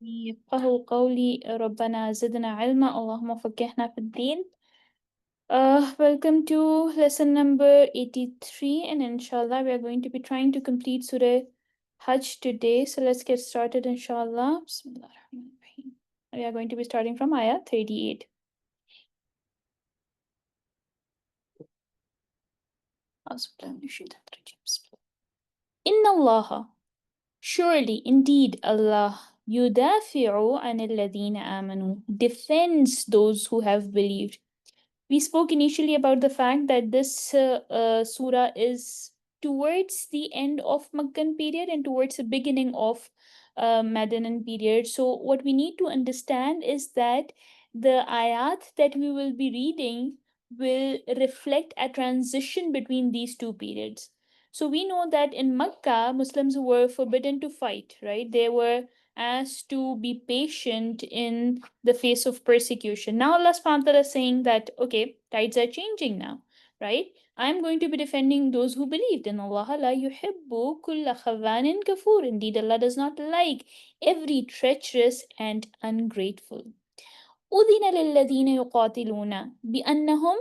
يفقهوا قولي ربنا زدنا علما اللهم فقهنا في الدين. Welcome to lesson number 83, and inshallah we are going to be trying to complete Surah Hajj today. So let's get started inshallah. Bismillahirrahmanirrahim. We are going to be starting from Ayah 38. Inna Allah, surely indeed Allah, yudafi'u anil ladina amanu, defends those who have believed. We spoke initially about the fact that this surah is towards the end of Makkan period and towards the beginning of Madinan period. So, what we need to understand is that the ayat that we will be reading will reflect a transition between these two periods. So, we know that in Makkah, Muslims were forbidden to fight, right? They were asked to be patient in the face of persecution. Now Allah subhanahu wa ta'ala is saying that, okay, tides are changing now, right? I'm going to be defending those who believed in Allah. La yuhibbu kulla khawanin kafur. Indeed, Allah does not like every treacherous and ungrateful. أذن للذين يقاتلون بأنهم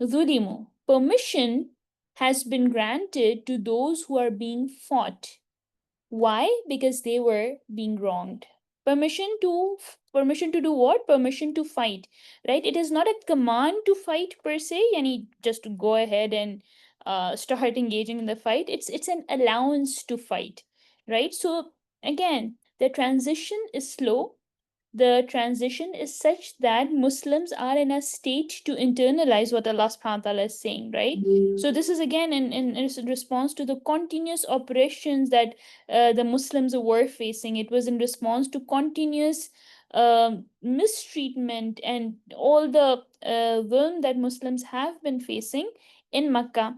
ظلموا. Permission has been granted to those who are being fought. Why? Because they were being wronged. Permission to do what? Permission to fight. Right? It is not a command to fight per se, yani just to go ahead and start engaging in the fight. It's an allowance to fight. Right? So again, the transition is slow. The transition is such that Muslims are in a state to internalize what Allah subhanahu wa ta'ala is saying, right? So this is again in response to the continuous oppressions that the Muslims were facing. It was in response to continuous mistreatment and all the vuln that Muslims have been facing in Makkah,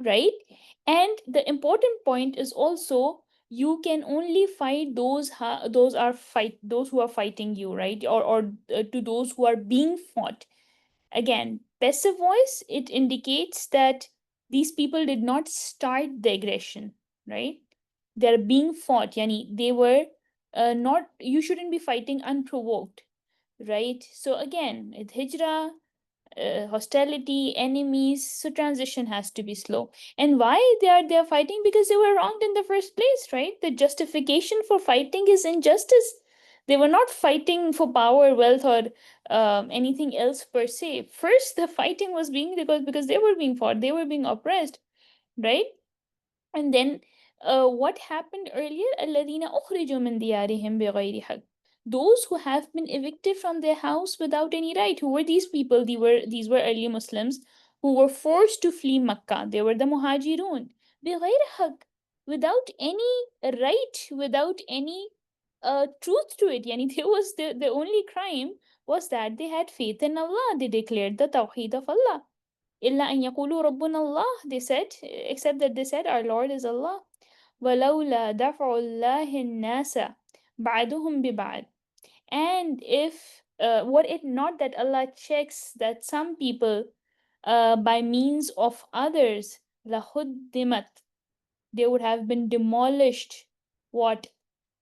right? And the important point is also you can only fight those who are fighting you, right? Or to those who are being fought. Again, passive voice, it indicates that these people did not start the aggression, right? They're being fought, yani they were not, you shouldn't be fighting unprovoked, right? So again, with hijrah, hostility, enemies, so transition has to be slow. And why they are fighting? Because they were wronged in the first place, right? The justification for fighting is injustice. They were not fighting for power, wealth, or anything else per se. First, the fighting was being because they were being fought, they were being oppressed, right? And then what happened earlier? الَّذِينَ أُخْرِجُوا مِنْ دِيَارِهِمْ بِغَيْرِ حَقٍّ. Those who have been evicted from their house without any right. Who were these people? These were early Muslims who were forced to flee Makkah. They were the Muhajirun. بِغَيْرِ حَقٍّ. Without any right, without any truth to it. Yani there was the only crime was that they had faith in Allah. They declared the Tawheed of Allah. إلا أن يقولوا ربنا الله, they said, except that they said our Lord is Allah. ولولا دفع الله الناس بعدهم ببعض. And if were it not that Allah checks that some people by means of others, لهدمت, they would have been demolished. What?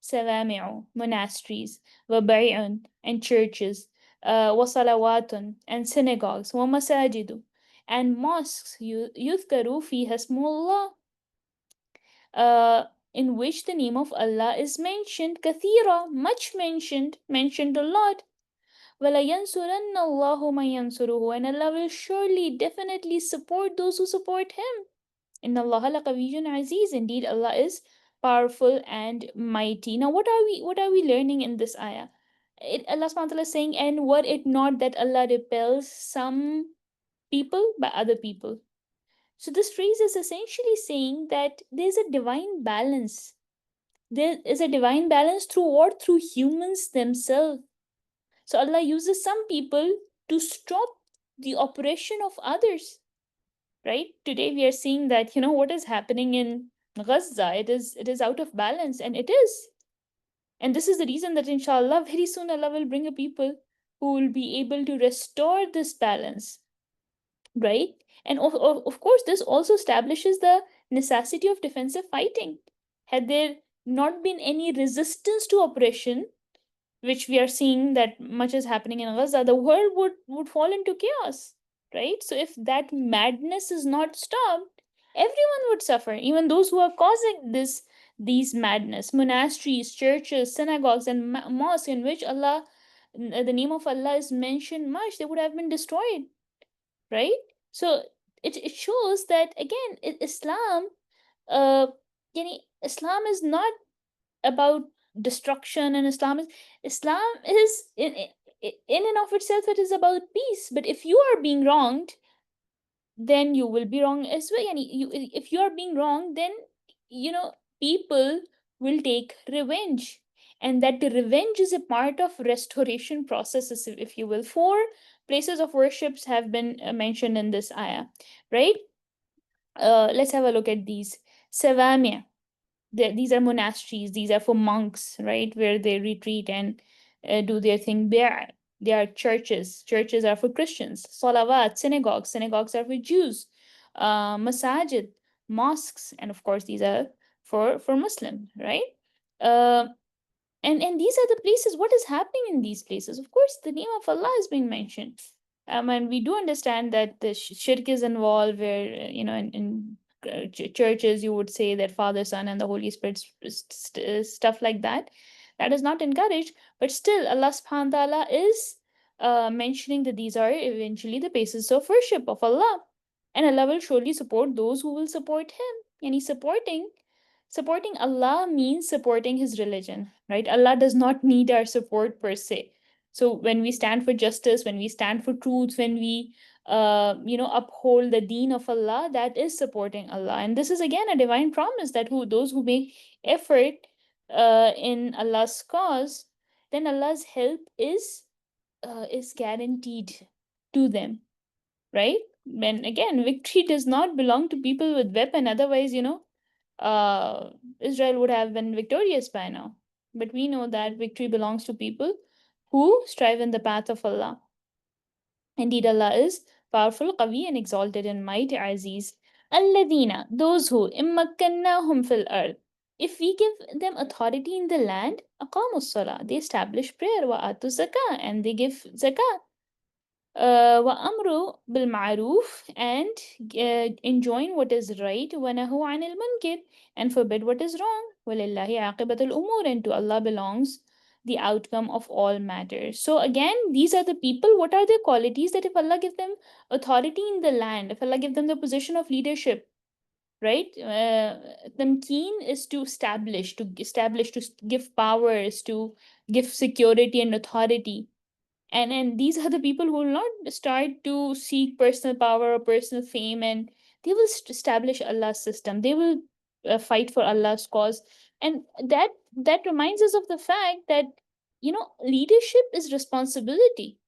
Savami'u, monasteries, وبيع, and churches, وصلوات, and synagogues, ومساجد, and mosques, يذكر فيها اسم الله, in which the name of Allah is mentioned, كثيرا, much mentioned a lot. وَلَيَنْصُرَنَّ اللَّهُ مَنْ يَنْصُرُهُ, and Allah will surely, definitely support those who support Him. Inna Allah laqawiyyun aziz. Indeed, Allah is powerful and mighty. Now, what are we learning in this ayah? Allah subhanahu wa ta'ala is saying, and were it not that Allah repels some people by other people. So this phrase is essentially saying that there's a divine balance. There is a divine balance through what? Through humans themselves. So Allah uses some people to stop the oppression of others. Right? Today we are seeing that, what is happening in Gaza, it is out of balance, and it is. And this is the reason that inshallah very soon Allah will bring a people who will be able to restore this balance. Right? And of course, this also establishes the necessity of defensive fighting. Had there not been any resistance to oppression, which we are seeing that much is happening in Gaza, the world would fall into chaos, right? So if that madness is not stopped, everyone would suffer, even those who are causing these madness. Monasteries, churches, synagogues, and mosques in which the name of Allah is mentioned much, they would have been destroyed, right? So it shows that again, Islam, uh, Islam is not about destruction, and Islam is in and of itself, it is about peace. But if you are being wronged, then you will be wrong as well. If you are being wrong, then you know people will take revenge, and that the revenge is a part of restoration processes, if you will. Four places of worships have been mentioned in this ayah, right? Let's have a look at these. Savamia, these are monasteries, these are for monks, right, where they retreat and do their thing. They are churches. Churches are for Christians. Salawat, synagogues are for Jews. Masajid, mosques, and of course these are for Muslim, right? uh, and these are the places. What is happening in these places? Of course, the name of Allah is being mentioned. And we do understand that the shirk is involved, where in churches you would say that Father, Son, and the Holy Spirit, stuff like that. That is not encouraged, but still Allah subhanahu wa ta'ala is mentioning that these are eventually the basis of worship of Allah, and Allah will surely support those who will support Him. And He's supporting Allah means supporting His religion, right? Allah does not need our support per se. So when we stand for justice, when we stand for truth, when we uphold the deen of Allah, that is supporting Allah. And this is again a divine promise that who those who make effort in Allah's cause, then Allah's help is guaranteed to them, right? And again, victory does not belong to people with weapon. Otherwise, Israel would have been victorious by now. But we know that victory belongs to people who strive in the path of Allah. Indeed, Allah is powerful, Qawi, and exalted in might, Aziz. Alladina, those who, immakkannahum fil ard. If we give them authority in the land, aqamus salah, they establish prayer, wa atu zakah, and they give zakah. وأمر بالمعروف, and enjoin what is right, ونهوا عن المنكر, and forbid what is wrong. ولله عاقبة الأمور, and to Allah belongs the outcome of all matters. So again, these are the people. What are their qualities? That if Allah give them authority in the land, if Allah give them the position of leadership, right? Tamkeen is to give powers, to give security and authority. And these are the people who will not start to seek personal power or personal fame, and they will establish Allah's system. They will fight for Allah's cause. And that reminds us of the fact that leadership is responsibility.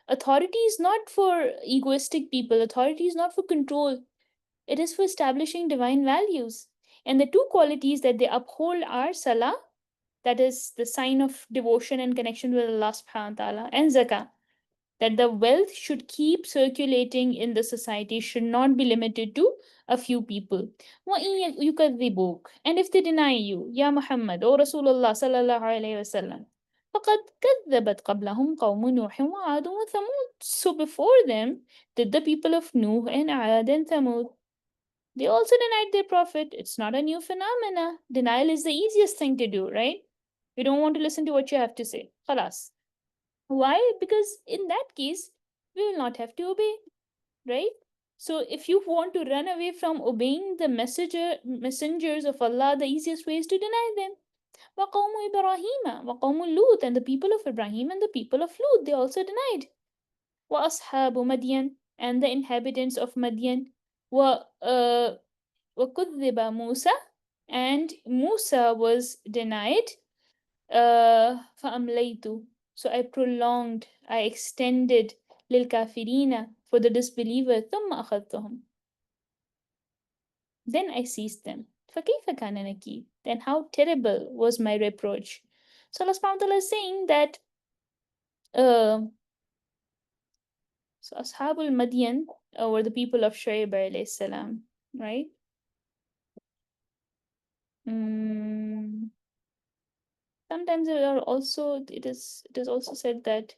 Authority is not for egoistic people. Authority is not for control. It is for establishing divine values. And the two qualities that they uphold are salah, that is the sign of devotion and connection with Allah subhanahu wa ta'ala, and zakah, that the wealth should keep circulating in the society, should not be limited to a few people. وَإِن يُكَذِّبُوكَ, and if they deny you, Ya Muhammad, O Rasulullah sallallahu alayhi wasallam, فَقَدْ كَذَّبَتْ قَبْلَهُمْ قَوْمُ نُوحٍ وَعَادٌ وَثَمُودَ. So before them did the people of Nuh and Ad and Thamud. They also denied their prophet. It's not a new phenomena. Denial is the easiest thing to do, right? You don't want to listen to what you have to say. Khalas. Why? Because in that case, we will not have to obey, right? So if you want to run away from obeying the messengers of Allah, the easiest way is to deny them. وَقَوْمُ إِبْرَاهِيمَ وَقَوْمُ Lut, and the people of Ibrahim and the people of Lut, they also denied. وَأَصْحَابُ مَدْيَنَ, and the inhabitants of Madian. وَكُذِّبَ Musa, and Musa was denied. فَأَمْلَيْتُ, so I prolonged, I extended, لِلْكَافِرِينَ, for the disbeliever, ثُمَّ أَخَذْتُهُم, then I seized them. فَكَيْفَ كَانَ نَكِيرِ, then how terrible was my reproach. So Allah subhanahu wa ta'ala is saying that uh, so Ashabul Madian were the people of Shu'aib alayhi salam, right? Mm. Sometimes it is also said that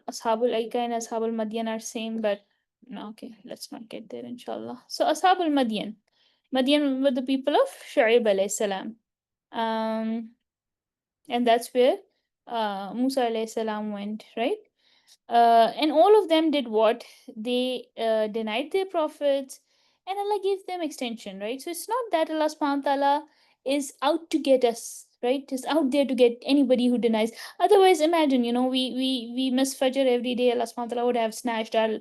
Ashabul Aika and Ashabul Madian are same, but no, okay, let's not get there, inshallah. So Ashabul Madian. Madian were the people of Shu'aib alayhi salam. Um, and that's where Musa alayhi salam went, right? And all of them did what? They denied their prophets, and Allah gave them extension, right? So it's not that Allah subhanahu wa ta'ala is out to get us, right? Is out there to get anybody who denies. Otherwise, imagine, we miss Fajr every day. Allah subhanahu wa ta'ala would have snatched our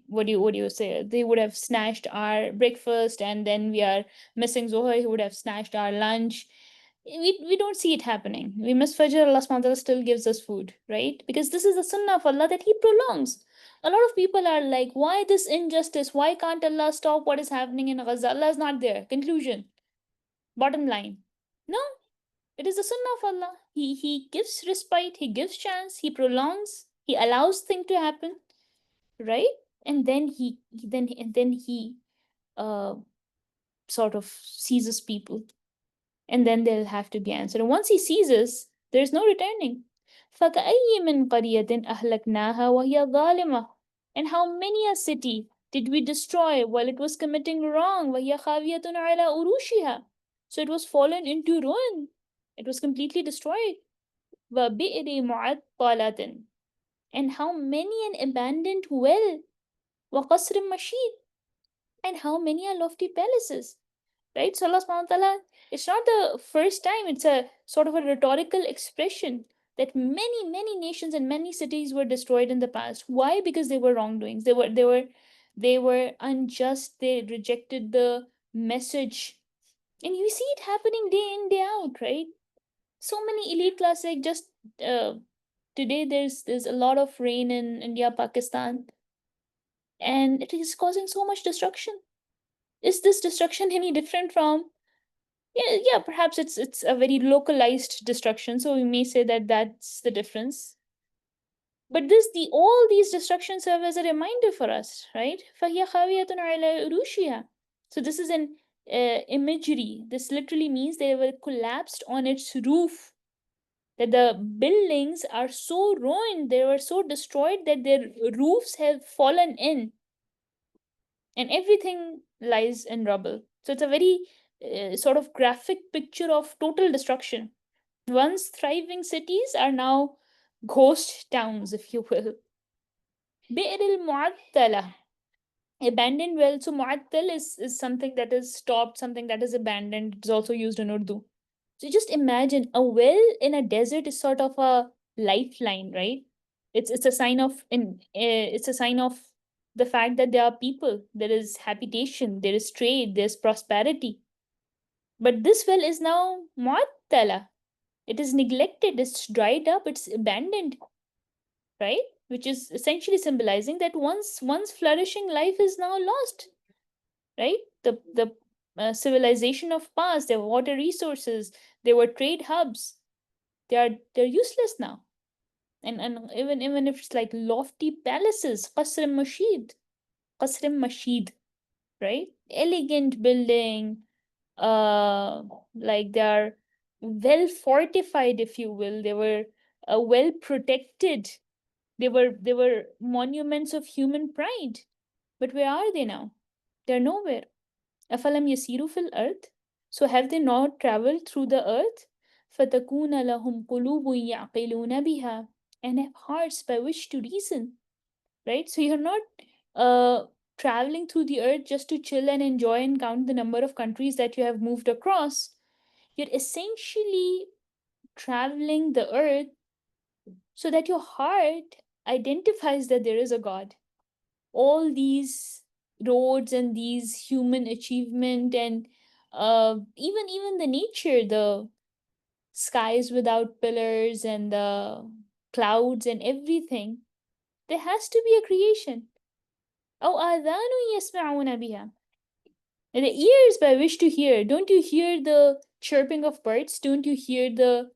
what do you say? They would have snatched our breakfast, and then we are missing Zohar. He would have snatched our lunch. We don't see it happening. We miss Fajr, Allah subhanahu wa ta'ala still gives us food, right? Because this is the sunnah of Allah that He prolongs. A lot of people are like, why this injustice? Why can't Allah stop what is happening in Gaza? Allah is not there. Conclusion. Bottom line. No, it is the sunnah of Allah. He gives respite, He gives chance, He prolongs, He allows thing to happen, right? And then He uh sort of seizes people, and then they'll have to be answered. And once He seizes, there's no returning. فَكَأَيِّ مِنْ قَرْيَةٍ أَهْلَكْنَاهَا وَهِيَ ظَالِمَةٌ. And how many a city did we destroy while it was committing wrong? وَهِيَ خَاوِيَةٌ عَلَى أُرُوشِهَا. So it was fallen into ruin. It was completely destroyed. وَبِئْرِ مُعَطَّلَةٍ. And how many an abandoned well. وَقَصْرٍ مَشِيدٍ. And how many are lofty palaces. Right? So Allah subhanahu wa ta'ala, it's not the first time, it's a sort of a rhetorical expression that many nations and many cities were destroyed in the past. Why? Because they were wrongdoings. They were unjust. They rejected the message. And you see it happening day in, day out, right? So many elite class, like just uh, today there's a lot of rain in India, Pakistan, and it is causing so much destruction. Is this destruction any different from, yeah, perhaps it's a very localized destruction, so we may say that that's the difference. But all these destructions serve as a reminder for us, right? فَهِيَ خَاوِيَةٌ عَلَى عُرُوشِهَا. So this is an imagery. This literally means they were collapsed on its roof. That the buildings are so ruined, they were so destroyed that their roofs have fallen in, and everything lies in rubble. So it's a very sort of graphic picture of total destruction. Once thriving cities are now ghost towns, if you will. Bi'r al-Mu'attala, abandoned well. So Mu'attal is something that is stopped, something that is abandoned. It's also used in Urdu. So just imagine a well in a desert is sort of a lifeline, right? It's a sign of it's a sign of the fact that there are people, there is habitation, there is trade, there's prosperity. But this well is now Mu'attala. It is neglected, it's dried up, it's abandoned, right? Which is essentially symbolizing that once flourishing life is now lost, right? The civilization of past, their water resources, they were trade hubs. They're useless now. And even if it's like lofty palaces, qasrim mashid, right? Elegant building, uh, like they are well fortified, if you will. They were well protected. They were monuments of human pride. But where are they now? They're nowhere. أَفَلَمْ يَسِيرُوا فِي الْأَرْضِ. So have they not traveled through the earth? فَتَكُونَ لَهُمْ قُلُوبٌ يَعْقِلُونَ بِهَا. And have hearts by which to reason. Right? So you're not uh, traveling through the earth just to chill and enjoy and count the number of countries that you have moved across. You're essentially traveling the earth so that your heart identifies that there is a God. All these roads and these human achievement, and even the nature, the skies without pillars and the clouds and everything, there has to be a creation. أو آذان يسمعون بها. And the ears by which to hear. Don't you hear the chirping of birds? Don't you hear the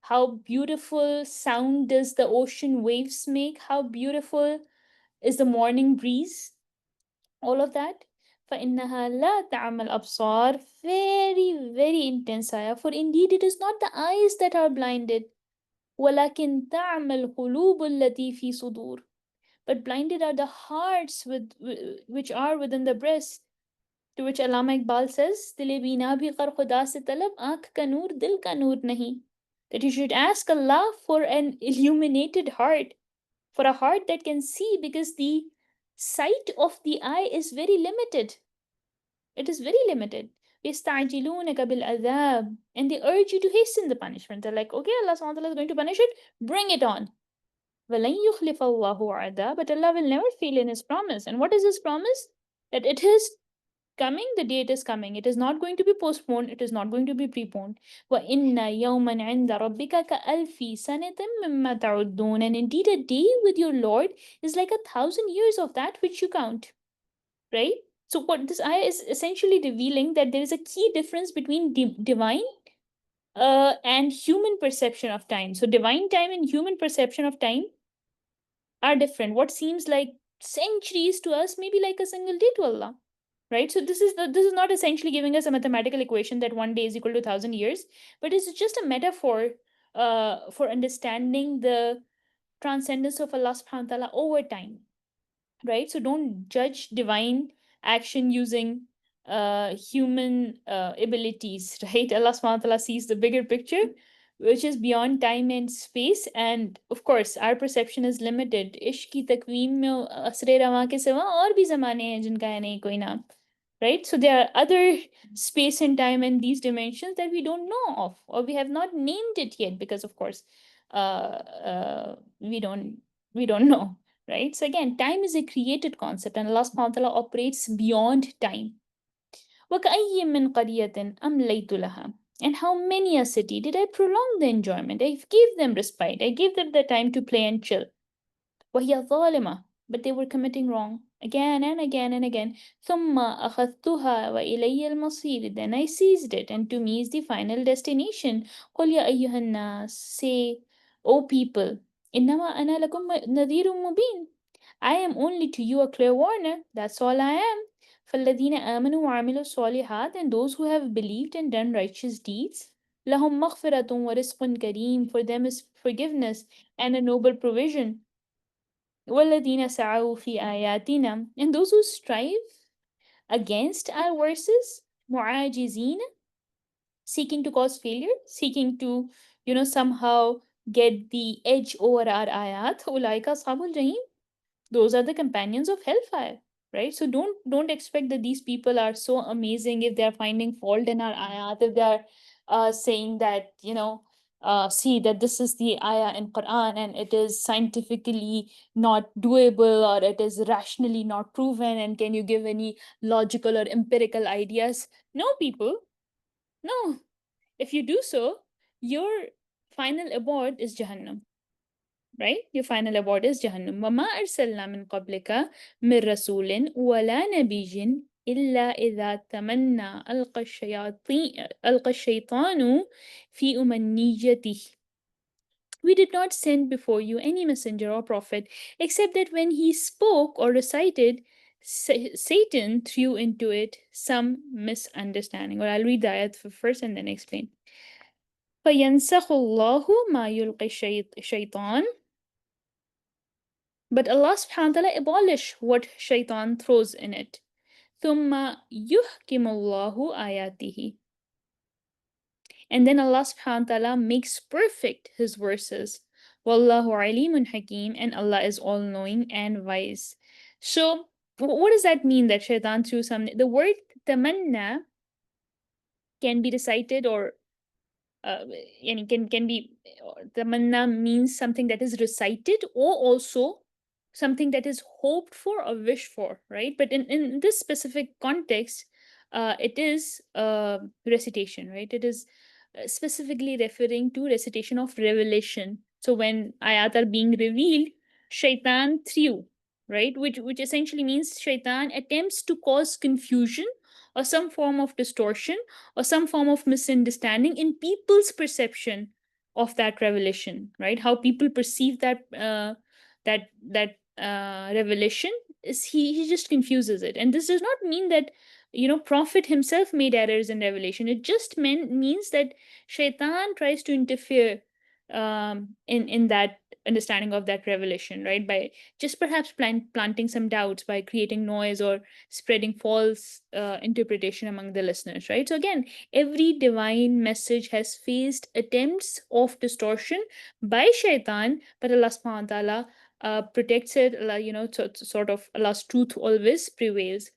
how beautiful sound does the ocean waves make? How beautiful is the morning breeze? All of that. فإنها لا تعمى الأبصار. Very, very intense ayah. For indeed it is not the eyes that are blinded. ولكن تعمى القلوب التي في صدور. But blinded are the hearts which are within the breast. To which Allama Iqbal says, Dile bina bhi kar khuda se talab, aankh ka noor, dil ka noor nahi. That you should ask Allah for an illuminated heart, for a heart that can see, because the sight of the eye is very limited. It is very limited. يَسْتَعْجِلُونَكَ بِالْعَذَابِ. And they urge you to hasten the punishment. They're like, okay, Allah subhanahu wa ta'ala is going to punish it, bring it on. وَلَن يُخْلِفَ اللَّهُ وَعْدَهُ. But Allah will never fail in His promise. And what is His promise? That it is coming, the date is coming. It is not going to be postponed, it is not going to be preponed. وَإِنَّ يَوْمًا عِنْدَ رَبِّكَ كَأَلْفِ سَنَةٍ مِّمَّا تَعُدُّونَ. And indeed, a day with your Lord is like 1,000 years of that which you count. Right? So, what this ayah is essentially revealing, that there is a key difference between divine and human perception of time. So, divine time and human perception of time are different. What seems like centuries to us may be like a single day to Allah. Right? So this is not essentially giving us a mathematical equation that one day is equal to 1,000 years, but it's just a metaphor for understanding the transcendence of Allah subhanahu wa ta'ala over time. Right? So don't judge divine action using human abilities. Right? Allah subhanahu wa ta'ala sees the bigger picture, which is beyond time and space, and of course our perception is limited. इश्क की तकवीम में असरे रवां के सिवा और भी ज़माने हैं जिनका है नहीं कोई नाम. Right? So there are other space and time and these dimensions that we don't know of, or we have not named it yet, because of course we don't know. Right? So again, time is a created concept, and Allah subhanahu wa ta'ala operates beyond time. وَكَأَيٍّ مِّن قَرْيَةٍ أَمْلَيْتُ لَهَا. And how many a city did I prolong the enjoyment? I gave them respite. I gave them the time to play and chill. وَهِيَ ظَالِمَةٌ. But they were committing wrong again and again and again. ثُمَّ أَخَذْتُهَا وَإِلَيَّ الْمَصِيرُ. Then I seized it, and to me is the final destination. قُلْ يَا أَيُّهَا النَّاسِ. Say, O people, إِنَّمَا أَنَا لَكُمْ نَذِيرٌ مُبِينٌ. I am only to you a clear warner. That's all I am. فَالَّذِينَ آمَنُوا وَعَمِلُوا الصَّالِحَاتِ. And those who have believed and done righteous deeds, لَهُمْ مَغْفِرَةٌ وَرِزْقٌ كَرِيمٌ. For them is forgiveness and a noble provision. وَالَّذِينَ سَعَوْا فِي آيَاتِنَا. And those who strive against our verses, مُعَاجِزِينَ, seeking to cause failure, seeking to, somehow get the edge over our ayat, أُولَٰئِكَ أَصْحَابُ الْجَحِيمِ. Those are the companions of hellfire. Right? So don't expect that these people are so amazing if they're finding fault in our ayat, if they're saying that, see that this is the ayah in Quran and it is scientifically not doable, or it is rationally not proven, and can you give any logical or empirical ideas? No, people. No. If you do so, your final abode is Jahannam. Right? Your final abode is Jahannam. وَمَا أَرْسَلْنَا مِن قَبْلِكَ مِن رَسُولٍ وَلَا نَبِيٍّ إِلَّا إِذَا تَمَنَّى أَلْقَى الشَّيْطَانُ فِي أُمَنِّيَّتِهِ. We did not send before you any messenger or prophet, except that when he spoke or recited, Satan threw into it some misunderstanding. Or I'll read the ayat first and then explain. فَيَنْسَخُ اللَّهُ مَا يُلْقِي الشَّيْطَانُ. But Allah subhanahu wa ta'ala abolish what shaitan throws in it. ثُمَّ يُحْكِمُ اللَّهُ آيَاتِهِ. And then Allah subhanahu wa ta'ala makes perfect His verses. Wallahu alimun hakim. And Allah is all knowing and wise. So, what does that mean that shaitan threw something? The word tamanna can be recited, or can be, tamanna means something that is recited, or also something that is hoped for or wished for, right? But in this specific context, it is recitation, right? It is specifically referring to recitation of revelation. So when ayat are being revealed, shaitan threw, right? Which essentially means shaitan attempts to cause confusion or some form of distortion or some form of misunderstanding in people's perception of that revelation, right? How people perceive that revelation he just confuses it. And this does not mean that, Prophet himself made errors in revelation. It just means that shaitan tries to interfere in that understanding of that revelation, right? By just perhaps planting some doubts, by creating noise or spreading false interpretation among the listeners, right? So again, every divine message has faced attempts of distortion by shaitan, but Allah subhanahu wa ta'ala protects it. Allah, sort of Allah's truth always prevails.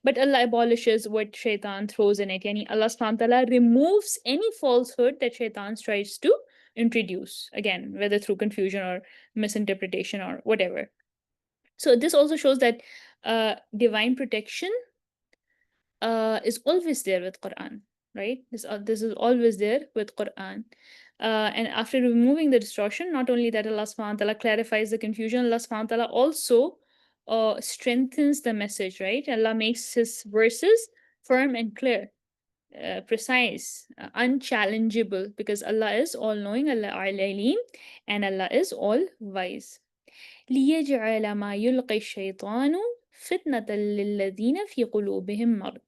But Allah abolishes what shaitan throws in it. Yani Allah subhanahu wa ta'ala removes any falsehood that shaitan tries to introduce, again, whether through confusion or misinterpretation or whatever. So this also shows that divine protection is always there with Quran, right? This is always there with Quran. And after removing the distortion, not only that, Allah subhanahu wa ta'ala clarifies the confusion, Allah subhanahu wa ta'ala also strengthens the message, right? Allah makes his verses firm and clear, precise, unchallengeable, because Allah is all knowing, Allah al-alim, and Allah is all wise. لِيَجْعَلَ مَا يُلْقِي الشَّيْطَانُ فِتْنَةً لِلَّذِينَ فِي قُلُوبِهِم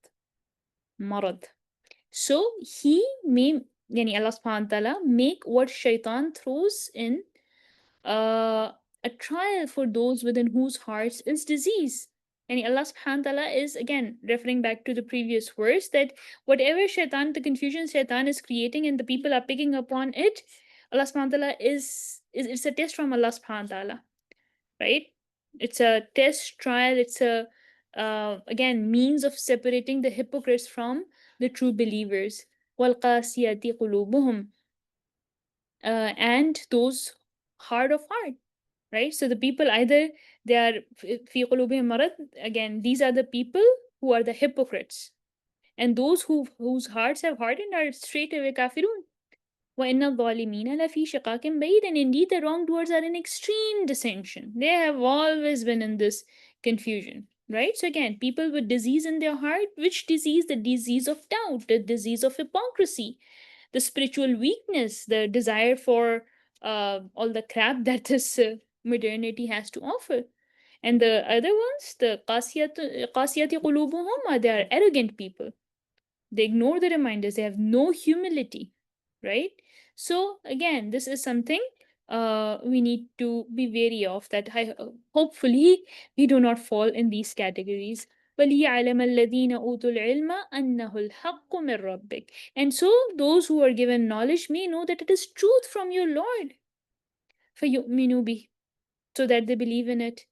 مرض. So he may, yani Allah subhanahu wa ta'ala, make what shaitan throws in a trial for those within whose hearts is disease. And Allah subhanahu wa ta'ala is again referring back to the previous verse that whatever shaitan, the confusion shaitan is creating and the people are picking up on it, Allah subhanahu wa ta'ala is it's a test from Allah subhanahu wa ta'ala, right? It's a test trial, it's a again means of separating the hypocrites from the true believers. وَالْقَاسِيَةِ قُلُوبُهُمْ, and those hard of heart, right? So the people, either they are fi qulubihim marad, again these are the people who are the hypocrites, and those whose hearts have hardened are straight away kafirun. وَإِنَّ الظَّالِمِينَ لَفِي شِقَاقٍ بَعِيدٍ, and indeed the wrongdoers are in extreme dissension. They have always been in this confusion, right? So again, people with disease in their heart, which disease? The disease of doubt, the disease of hypocrisy, the spiritual weakness, the desire for all the crap that this modernity has to offer. And the other ones, the qasiyati qulubuhum, they are arrogant people. They ignore the reminders, they have no humility, right? So again, this is something we need to be wary of, that hopefully we do not fall in these categories. وَلِيَعْلَمَ الَّذِينَ أُوتُوا الْعِلْمَ أَنَّهُ الْحَقُّ مِنْ رَبِّكَ, and so those who are given knowledge may know that it is truth from your Lord. فَيُؤْمِنُوا بِهِ, so that they believe in it.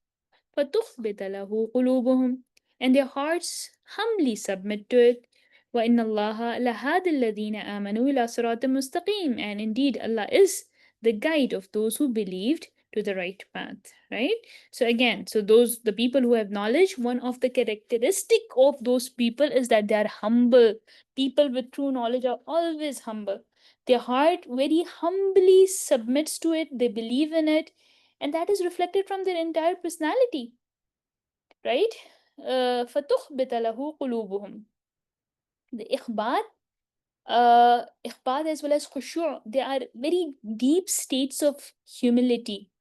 فَتُخْبِتَ لَهُ قُلُوبُهُم, and their hearts humbly submit to it. وَإِنَّ اللَّهَ لَهَادِ الَّذِينَ آمَنُوا إِلَى صِرَاطٍ مُسْتَقِيمٍ, and indeed Allah is the guide of those who believed to the right path, right? So again, so those, the people who have knowledge, one of the characteristic of those people is that they are humble. People with true knowledge are always humble. Their heart very humbly submits to it, they believe in it, and that is reflected from their entire personality, right? فَتُخْبِتَ لَهُ قُلُوبُهُم. The ikhbat as well as khushu', they are very deep states of humility,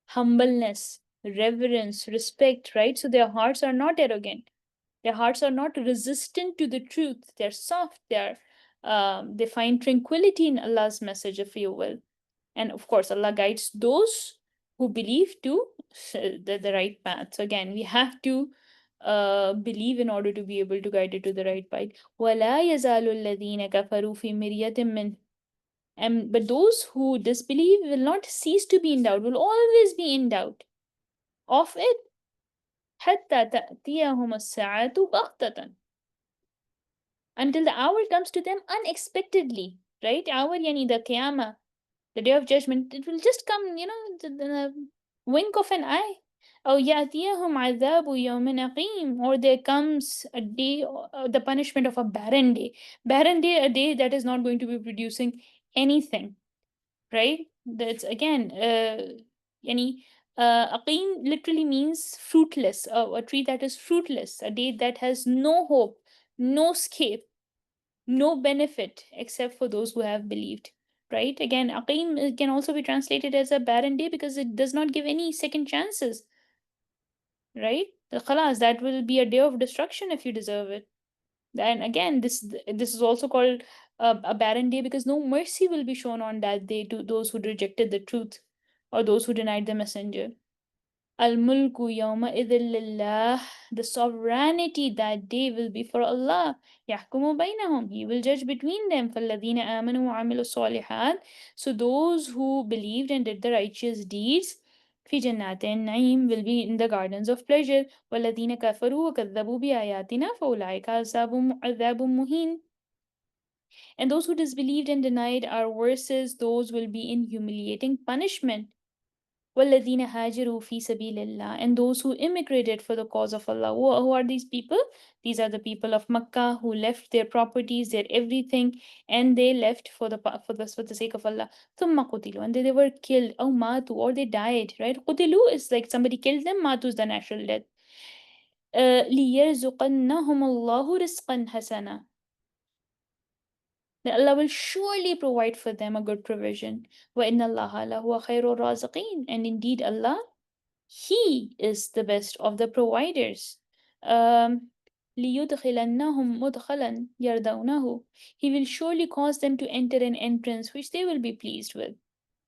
humbleness, reverence, respect, right? So their hearts are not arrogant. Their hearts are not resistant to the truth. They're soft. They find tranquility in Allah's message, if you will. And of course, Allah guides those who believe to the right path. So again, we have to believe in order to be able to guide it to the right path. وَلَا يَزَالُ الَّذِينَ كَفَرُوا فِي مِرْيَةٍ مِّنْهُ, and but those who disbelieve will not cease to be in doubt, will always be in doubt of it. حَتَّى تَأْتِيَهُمُ السَّاعَةُ بَغْتَةً, until the hour comes to them unexpectedly, right? Hour yani the qiyamah, the day of judgment, it will just come, the wink of an eye. أو يأتيهم عذاب يوم أقيم, or there comes a day, the punishment of a barren day, a day that is not going to be producing anything, right? That's again, yani, aqim literally means fruitless, a tree that is fruitless, a day that has no hope, no escape, no benefit except for those who have believed, right? Again, aqim can also be translated as a barren day because it does not give any second chances, right? The khalas, that will be a day of destruction if you deserve it. And again, this is also called a barren day because no mercy will be shown on that day to those who rejected the truth or those who denied the messenger. Al-mulku yawma idhil lillah. The sovereignty that day will be for Allah. يحكم بينهم. He will judge between them. فَالَّذِينَ آمَنُوا وَعَمِلُوا الصَّالِحَاتِ. So those who believed and did the righteous deeds, في جنات النعيم, will be in the gardens of pleasure. وَالَّذِينَ كَفَرُوا وَكَذَّبُوا بِآيَاتِنَا فَأُولَٰئِكَ عَذَابٌ مُهِينٌ. And those who disbelieved and denied our verses, those will be in humiliating punishment. وَالَّذِينَ هَاجَرُوا فِي سَبِيلِ اللَّهِ. And those who immigrated for the cause of Allah. Who are these people? These are the people of Makkah who left their properties, their everything, and they left for the sake of Allah. ثُمَّ قُتِلُوا. And they were killed. أو ماتوا, or they died, right? قُتِلُوا is like somebody killed them. ماتوا is the natural death. لِيَرْزُقَنَّهُمُ اللَّهُ رِزْقًا حَسَنًا. That Allah will surely provide for them a good provision. وَإِنَّ اللَّهَ لَهُوَ خَيْرُ الرَّازِقِينَ. And indeed Allah, He is the best of the providers. Um, لِيُدْخِلَنَّهُمْ مُدْخَلًا يَرْضَوْنَهُ. He will surely cause them to enter an entrance which they will be pleased with.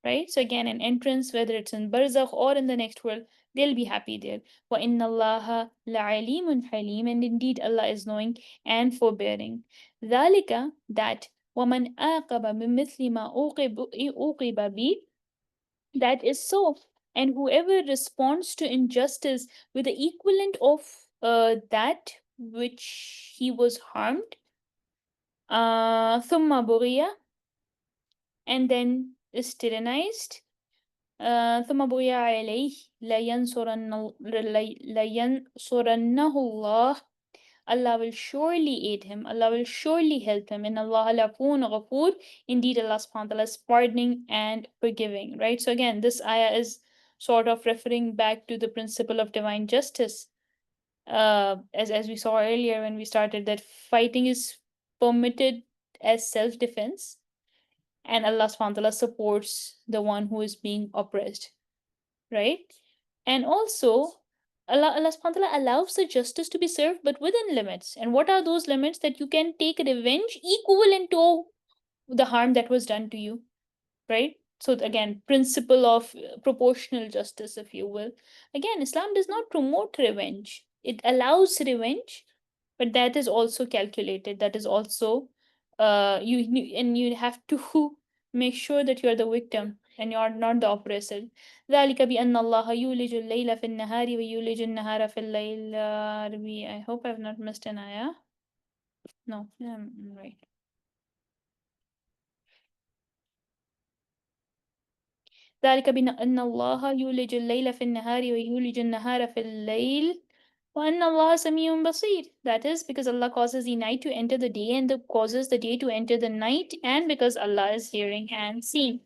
Right? So again, an entrance, whether it's in Barzakh or in the next world, they'll be happy there. وَإِنَّ اللَّهَ لَعَلِيمٌ حَلِيمٌ. And indeed Allah is knowing and forbearing. ذَلِكَ, that وَمَنْ آقَبَ بِمِثْلِ مَا أُوقِبَ بِهِ. That is so. And whoever responds to injustice with the equivalent of that which he was harmed, ثُمَّ بُغِيَ, and then is tyrannized, ثم بغي عليه لينصرنه الله. Allah will surely aid him. Allah will surely help him. In Allah lafun ghafoor. Indeed, Allah subhanahu wa ta'ala is pardoning and forgiving. Right? So again, this ayah is sort of referring back to the principle of divine justice. As we saw earlier when we started, that fighting is permitted as self-defense, and Allah subhanahu wa ta'ala supports the one who is being oppressed. Right? And also, Allah subhanahu wa ta'ala allows the justice to be served, but within limits. And what are those limits? That you can take revenge equivalent to the harm that was done to you, right? So again, principle of proportional justice, if you will. Again, Islam does not promote revenge. It allows revenge, but that is also calculated. That is also you have to make sure that you are the victim and you are not the oppressor. ذلك بأن الله يولج الليل في النهار ويولج النهار في الليل. I hope I've not missed an ayah. No, I'm right. ذلك بأن الله يولج الليل في النهار ويولج النهار في الليل وأن الله سميع بصير. That is because Allah causes the night to enter the day and causes the day to enter the night, and because Allah is hearing and seeing.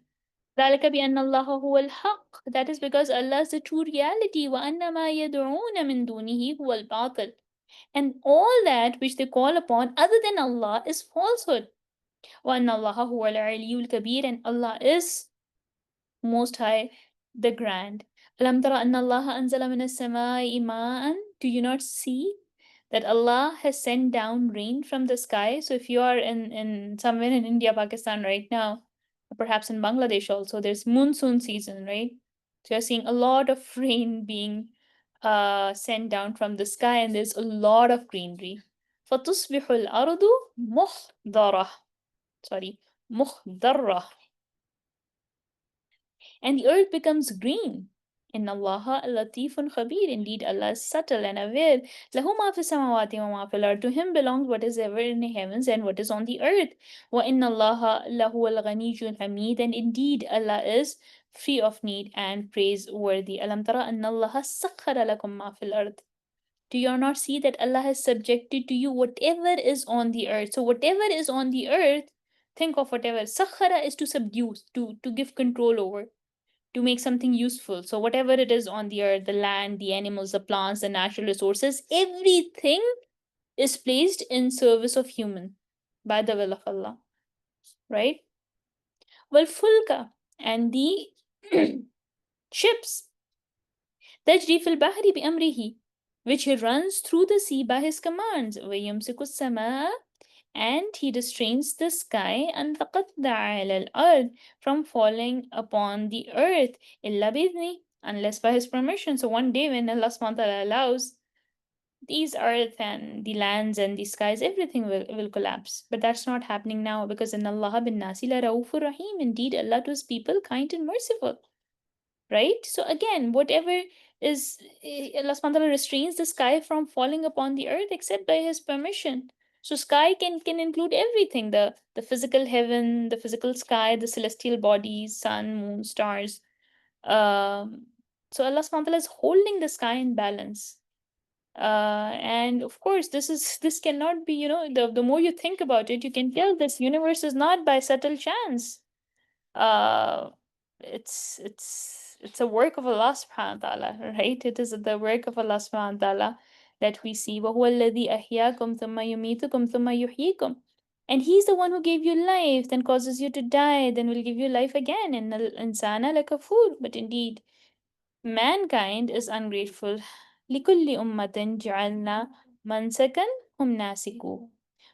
ذلك بأن الله هو الحق. That is because Allah is the true reality. وأن ما يدعون من دونه هو الباطل. And all that which they call upon other than Allah is falsehood. وأن الله هو العلي الكبير. And Allah is Most High, the Grand. أَلَمْ تَرَ أَنَّ اللَّهَ أَنزَلَ مِنَ السَّمَاءِ مَاءً. Do you not see that Allah has sent down rain from the sky? So if you are in somewhere in India, Pakistan right now, or perhaps in Bangladesh also, there's monsoon season, right? So you're seeing a lot of rain being sent down from the sky, and there's a lot of greenery. فَتُصْبِحُ الْأَرْضُ مُخْضَرَةً. Sorry, مُخْضَرَّةً. And the earth becomes green. In Allah latifun khabir. Indeed, Allah is subtle and aware. Lahu ma fi samawati wa ma fil ard. To Him belongs what is ever in the heavens and what is on the earth. Wa inna Allah lahu al ghaniyul hamid. And indeed, Allah is free of need and praiseworthy. Alam tara anna Allah sakhara lakum ma fil ard. Do you not see that Allah has subjected to you whatever is on the earth? So whatever is on the earth, think of whatever. Sakhara is to subdue, to give control over, to make something useful. So, whatever it is on the earth, the land, the animals, the plants, the natural resources, everything is placed in service of human by the will of Allah. Right? Well, fulka, and the ships. تجري في البحر بأمره. which runs through the sea by his commands. وَيُمْسِكُ السَّمَاءَ, and he restrains the sky and تَقَطَّعَ عَلَى الْأَرْضِ, from falling upon the earth, إِلَّا بِإِذْنِهِ, unless by his permission. So one day when Allah subhanahu wa ta'ala allows, these earth and the lands and the skies, everything will collapse. But that's not happening now, because in Allah bin Nasi la Raufur Rahim, indeed Allah to his people kind and merciful. Right? So again, whatever is Allah subhanahu wa ta'ala restrains the sky from falling upon the earth except by his permission. So sky can include everything, the physical heaven, the physical sky, the celestial bodies, sun, moon, stars. Um, so Allah subhanahu wa ta'ala is holding the sky in balance. And of course, this cannot be, the more you think about it, you can tell this universe is not by subtle chance. uh it's a work of Allah subhanahu wa ta'ala, right? It is the work of Allah subhanahu wa ta'ala that we see. وَهُوَ الَّذِي أَحْيَاكُمْ ثُمَّ يُمِيتُكُمْ ثُمَّ يُحْيِيكُمْ, and he's the one who gave you life, then causes you to die, then will give you life again. إِنَّ الْإِنسَانَ لَكَفُورٌ, but indeed mankind is ungrateful. لِكُلِّ أُمَّةٍ جَعَلْنَا مَنْسَكًا هُمْ نَاسِكُوهُ,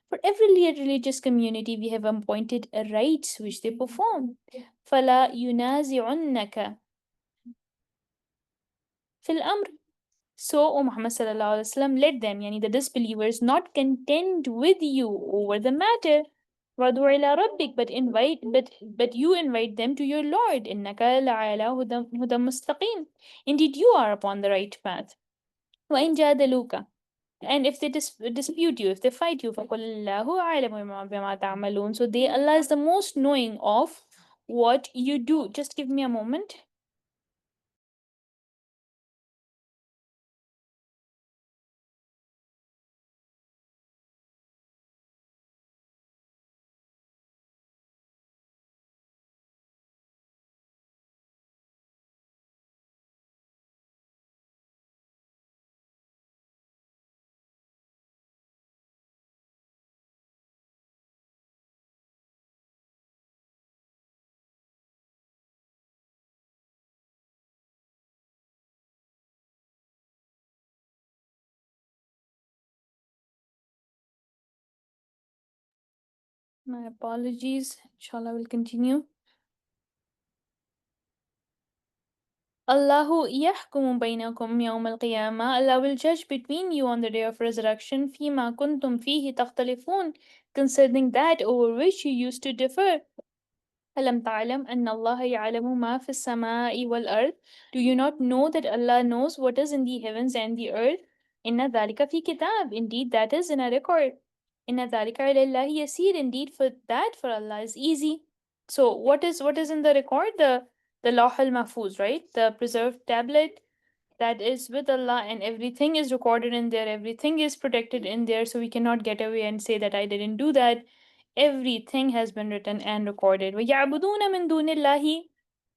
for every religious community, we have appointed a rites which they perform. فَلَا يُنَازِعُنَّكَ فِي الْأَمْرِ. So, O Muhammad sallallahu alaihi wasallam, let them, yani the disbelievers, not contend with you over the matter. وَادْعُ إِلَى رَبِّكَ, but you invite them to your Lord. إِنَّكَ لَعَلَى هُدًى مُسْتَقِيمٍ, indeed you are upon the right path. وَإِنْ جَادَلُوكَ, and if they dispute you, if they fight you, فَقُلِ اللَّهُ أَعْلَمُ بِمَا تَعْمَلُونَ, so Allah is the most knowing of what you do. Just give me a moment. My apologies. Inshallah, will continue. Allahu yahkumu bainakum yawm al-qiyamah. Allah will judge between you on the day of resurrection. Fima kuntum fihi takhtalifun, concerning that over which you used to differ. Alam ta'lam anna Allah ya'lamu ma fi samai wal ard. Do you not know that Allah knows what is in the heavens and the earth? Inna dhalika fi kitab. Indeed, that is in a record. Inna dhalika ilallahi yasir. Indeed, for Allah is easy. So what is in the record? The Lawh al-Mahfuz, right? The preserved tablet that is with Allah, and everything is recorded in there, everything is protected in there, so we cannot get away and say that I didn't do that. Everything has been written and recorded. وَيَعْبُدُونَ مِن دُونِ اللَّهِ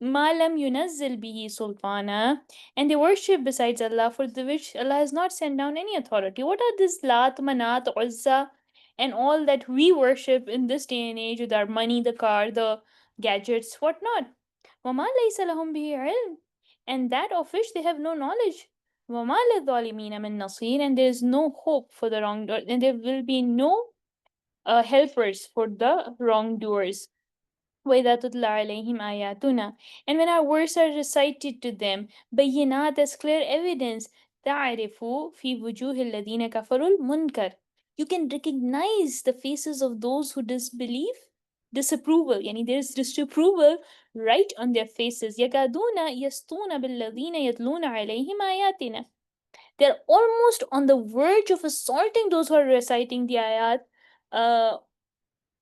مَا لَمْ يُنَزِّلْ بِهِ سُلْطَانًا, and they worship besides Allah for the which Allah has not sent down any authority. What are this Lat, Manat, Uzza, and all that we worship in this day and age with our money, the car, the gadgets, whatnot? وَمَا لَيْسَ لَهُم بِهِ عِلْمٍ, and that of which they have no knowledge. وَمَا لِلظَّالِمِينَ مِن نَصِيرٍ, and there is no hope for the wrongdoer, and there will be no helpers for the wrongdoers. وَإِذَا تُتْلَى عَلَيْهِمْ آيَاتُنَا, and when our words are recited to them, بَيِّنَاتٍ, as clear evidence, تَعْرِفُ فِي وُجُوهِ الَّذِينَ كَفَرُوا الْمُنْكَرَ, you can recognize the faces of those who disbelieve, disapproval, yani there is disapproval right on their faces. يَكَادُونَ يَسْطُونَ بِالَّذِينَ يَتْلُونَ عَلَيْهِمْ آيَاتِنَا, they're almost on the verge of assaulting those who are reciting the ayat, uh,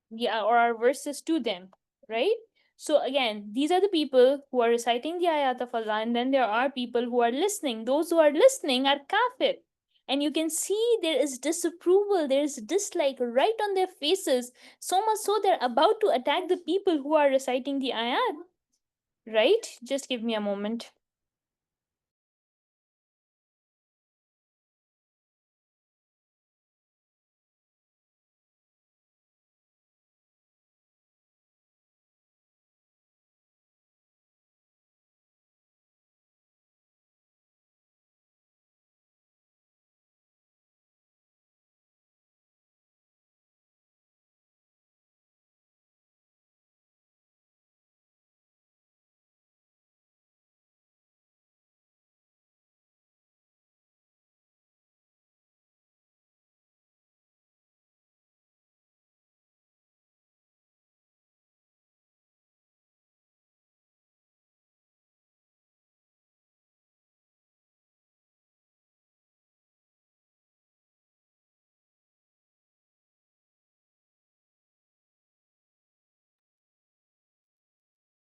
yeah, or our verses to them, right? So again, these are the people who are reciting the ayat of Allah, and then there are people who are listening. Those who are listening are kafir. And you can see there is disapproval, there is dislike right on their faces. So much so they're about to attack the people who are reciting the ayat. Right? Just give me a moment.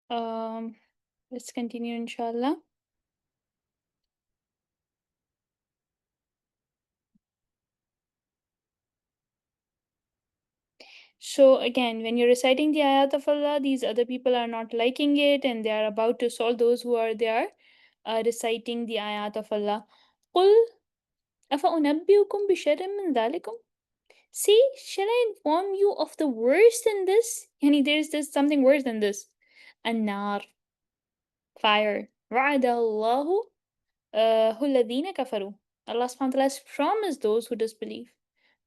Um, let's continue, inshallah. So again, when you're reciting the ayat of Allah, these other people are not liking it, and they are about to solve those who are there reciting the ayat of Allah. قُلْ أَفَأُنَبِّئُكُم بِشَرٍّ مِّن ذَلِكُمْ. See, shall I inform you of the worse than this? Yani there's something worse than this. النار, fire. وعد الله الذين كفروا. Allah subhanahu wa ta'ala has promised those who disbelieve.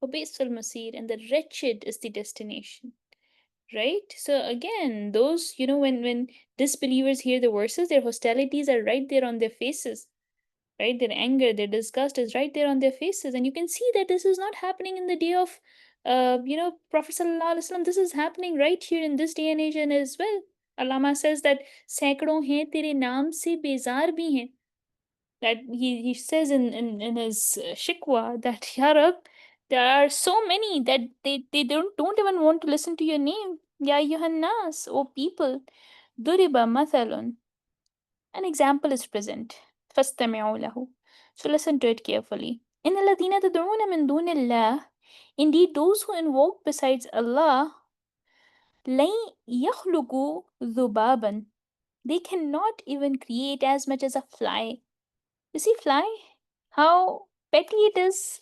وبئس المصير, and the wretched is the destination. Right? So again, those, when disbelievers hear the verses, their hostilities are right there on their faces, right? Their anger, their disgust is right there on their faces. And you can see that this is not happening in the day of Prophet Sallallahu Alaihi Wasallam. This is happening right here in this day and age and as well. Allama says that सैकड़ों हैं तेरे नाम से बेजार भी हैं. That he says in his shikwa that Ya Rab, there are so many that they don't even want to listen to your name. Ya Yohannas, O people. Duriba mathalun. An example is present. فَاسْتَمِعُوا لَهُ. So listen to it carefully. إِنَّ الَّذِينَ تَدْعُونَ مِن دُونِ اللَّهِ. Indeed, those who invoke besides Allah, لَن يَخْلُقُوا ذُبَابًا. They cannot even create as much as a fly. You see, fly? How petty it is,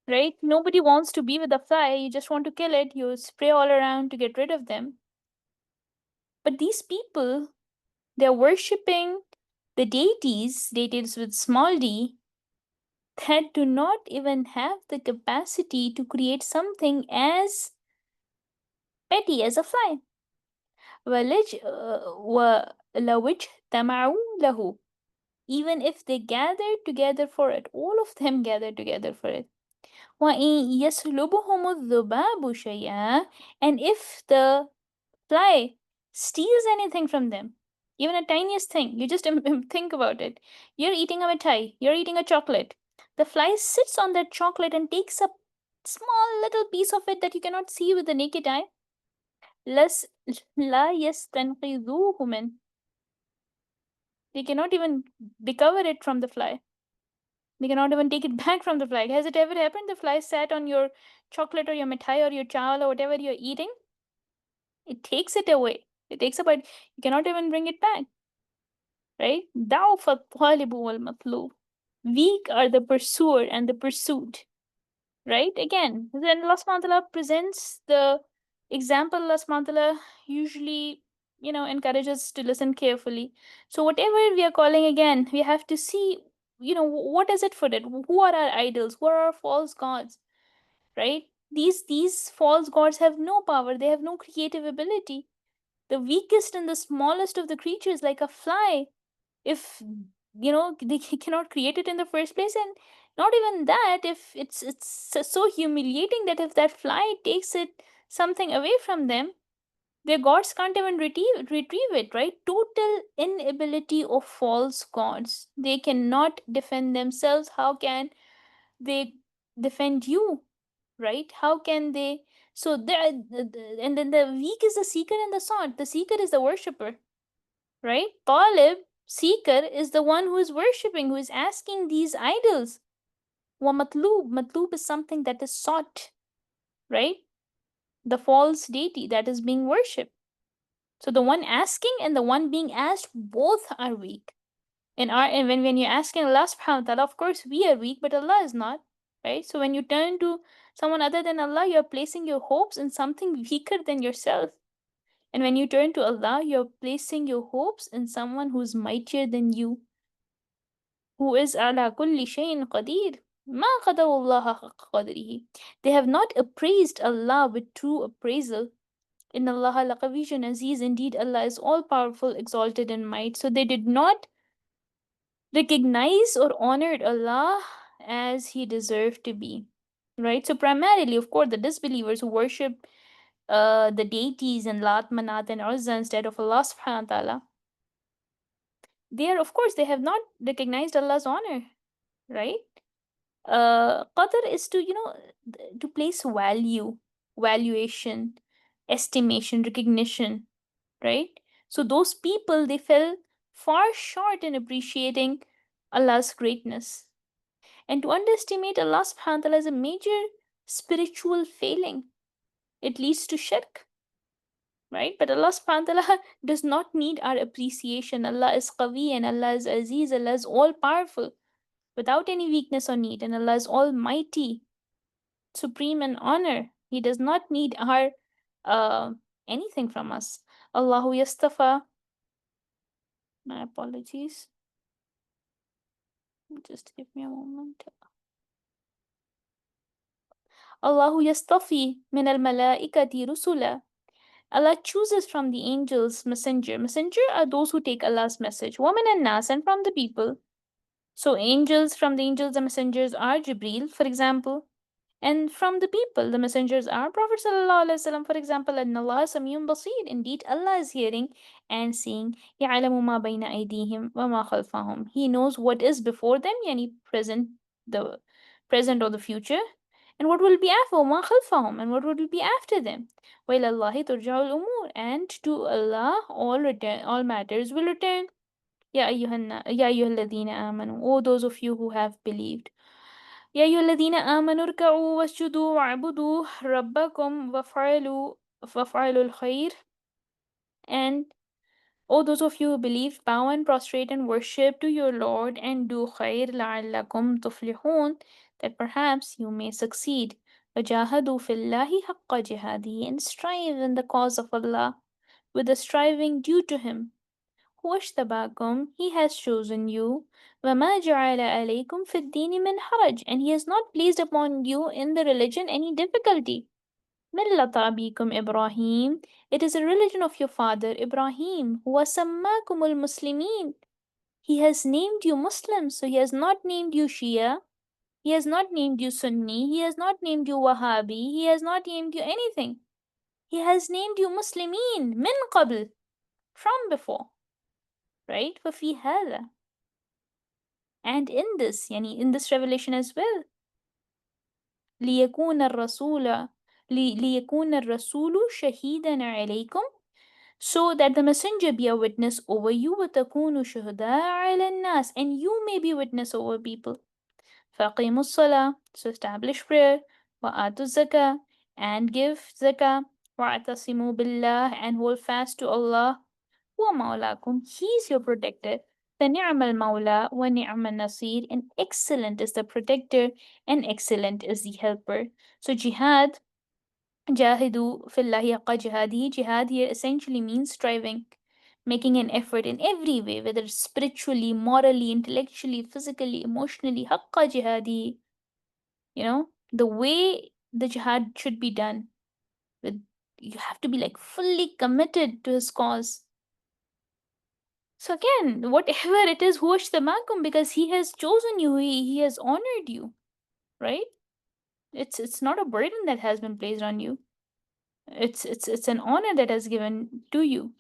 right? Nobody wants to be with a fly. You just want to kill it. You spray all around to get rid of them. But these people, they're worshipping the deities with small d, that do not even have the capacity to create something as petty as a fly. وَلَوْ اجْتَمَعُوا لَهُ. Even if they gather together for it, all of them gather together for it. وَإِن يَسْلُبُهُمُ الذُّبَابُ شَيْئًا. And if the fly steals anything from them, even a tiniest thing, you just think about it. You're eating a mithai, you're eating a chocolate. The fly sits on that chocolate and takes a small little piece of it that you cannot see with the naked eye. لَس لَا يَسْتَنْقِذُوهُ مِنْ. They cannot even recover it from the fly. They cannot even take it back from the fly. Has it ever happened? The fly sat on your chocolate or your mithai or your chawal or whatever you're eating. It takes it away. It takes a bite. You cannot even bring it back. Right? ضعف الطالب والمطلوب. Weak are the pursuer and the pursued. Right? Again, then Allah subhanahu wa ta'ala presents the example. Allah subhanahu wa ta'ala usually, encourages to listen carefully. So whatever we are calling, again, we have to see, what is it for it? Who are our idols? Who are our false gods? Right? These false gods have no power, they have no creative ability. The weakest and the smallest of the creatures, like a fly, if they cannot create it in the first place, and not even that, if it's so humiliating that if that fly takes it something away from them, their gods can't even retrieve it, right? Total inability of false gods. They cannot defend themselves. How can they defend you, right? How can they? So there, and then the weak is the seeker and the sought. The seeker is the worshipper, right? Talib, seeker, is the one who is worshipping, who is asking these idols. Wa matlub, matlub is something that is sought, right? The false deity that is being worshipped. So the one asking and the one being asked, both are weak. And when you're asking Allah subhanahu wa ta'ala, of course we are weak, but Allah is not. Right? So when you turn to someone other than Allah, you're placing your hopes in something weaker than yourself. And when you turn to Allah, you're placing your hopes in someone who's mightier than you, who is ala kulli shayin qadir. Ma qadarullaha haqqa qadrihi. They have not appraised Allah with true appraisal. In Allah laqawiyyun aziz. Indeed, Allah is all powerful, exalted in might. So they did not recognize or honored Allah as He deserved to be. Right? So primarily, of course, the disbelievers who worship the deities and Lat, Manat, and Uzza instead of Allah subhanahu wa ta'ala, they are, of course, they have not recognized Allah's honor, right? Qadr is to, to place value, valuation, estimation, recognition, right? So those people, they fell far short in appreciating Allah's greatness. And to underestimate Allah subhanahu wa ta'ala is a major spiritual failing. It leads to shirk, right? But Allah subhanahu wa ta'ala does not need our appreciation. Allah is Qawi and Allah is Aziz, Allah is all powerful, without any weakness or need, and Allah is almighty, supreme in honor. He does not need our uh, anything from us. Allahu yastafa. My apologies. Just give me a moment. Allahu yastafi min al malaikati rusula. Allah chooses from the angels messenger. Messenger are those who take Allah's message. Women and nas, and from the people. So angels, from the angels, the messengers are Jibreel, for example. And from the people, the messengers are Prophet Sallallahu Alaihi Wasallam, for example, and Allah Samiyun Basir. Indeed, Allah is hearing and seeing. يَعْلَمُ مَا بَيْنَ أَيْدِيهِمْ وَمَا خَلْفَهُم. He knows what is before them, yani the present or the future, and what will be after, وَمَا خَلْفَهُم, and what will be after them. وَإِلَى اللَّهِ تُرْجَعُ الْأُمُورِ. And to Allah all matters will return. يَا أَيُّهَا الَّذِينَ آمَنُوا. O those of you who have believed. يا أيها الذين آمنوا اركعوا واسجدوا واعبدوا ربكم وافعلوا الخير. And O those of you who believe, bow and prostrate and worship to your Lord and do khair لعلكم تفلحون, that perhaps you may succeed. وجاهدوا في الله حق جهاده, and strive in the cause of Allah with the striving due to Him. وَاجْتَبَاكُمْ, He has chosen you. وَمَا جَعَلَ عَلَيْكُمْ فِي الدِّينِ مِنْ حَرَجٍ, and He has not placed upon you in the religion any difficulty. مِلَّةَ أَبِيكُمْ إِبْرَاهِيمَ, it is a religion of your father Ibrahim. وَسَمَّاكُمُ الْمُسْلِمِينَ, He has named you Muslims, so He has not named you Shia. He has not named you Sunni. He has not named you Wahhabi. He has not named you anything. He has named you Muslimin min qabl, from before. Right? فَفِي هَذَا, and in this, yani in this revelation as well. لِيَكُونَ الرَّسُولَ لِيَكُونَ الرَّسُولُ شَهِيدًا عَلَيْكُمْ, so that the messenger be a witness over you. وَتَكُونُوا شُهَدَاءَ عَلَى النَّاسِ, and you may be witness over people. فَأَقِيمُوا الصَّلَاةَ, so establish prayer. وَآتُوا الزَّكَاةَ, and give zakah. وَاعْتَصِمُوا بِاللَّهِ, and hold fast to Allah. وَمَوْلَاكُمْ, He is your protector. فَنِعْمَ الْمَوْلَى وَنِعْمَ النَّصِيرُ, and excellent is the protector and excellent is the helper. So jihad, jahidu fillahi haqqa jihadi, jihad here essentially means striving, making an effort in every way, whether spiritually, morally, intellectually, physically, emotionally, haqqa jihadi, the way the jihad should be done. With You have to be like fully committed to his cause. So again, whatever it is, huwash tamakum, because He has chosen you, He has honored you, right? It's not a burden that has been placed on you. It's an honor that has given to you.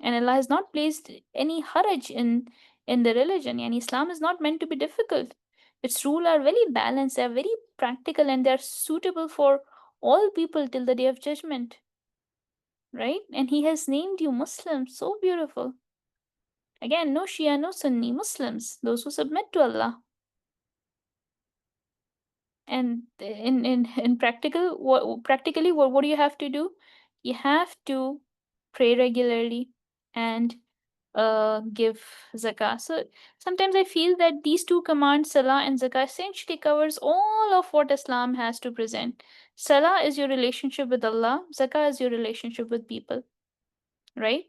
And Allah has not placed any haraj in the religion. And Islam is not meant to be difficult. Its rules are very balanced, they are very practical, and they are suitable for all people till the day of judgment. Right? And He has named you Muslim. So beautiful. Again, no Shia, no Sunni, Muslims, those who submit to Allah. And in practically, what do you have to do? You have to pray regularly and give zakah. So sometimes I feel that these two commands, salah and zakah, essentially covers all of what Islam has to present. Salah is your relationship with Allah, zakah is your relationship with people, right?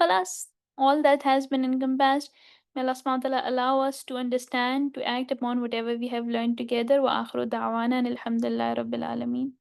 Khalas, all that has been encompassed. May Allah subhanahu wa ta'ala allow us to understand, to act upon whatever we have learned together. Wa akhiru da'wana alhamdulillahi rabbil alameen.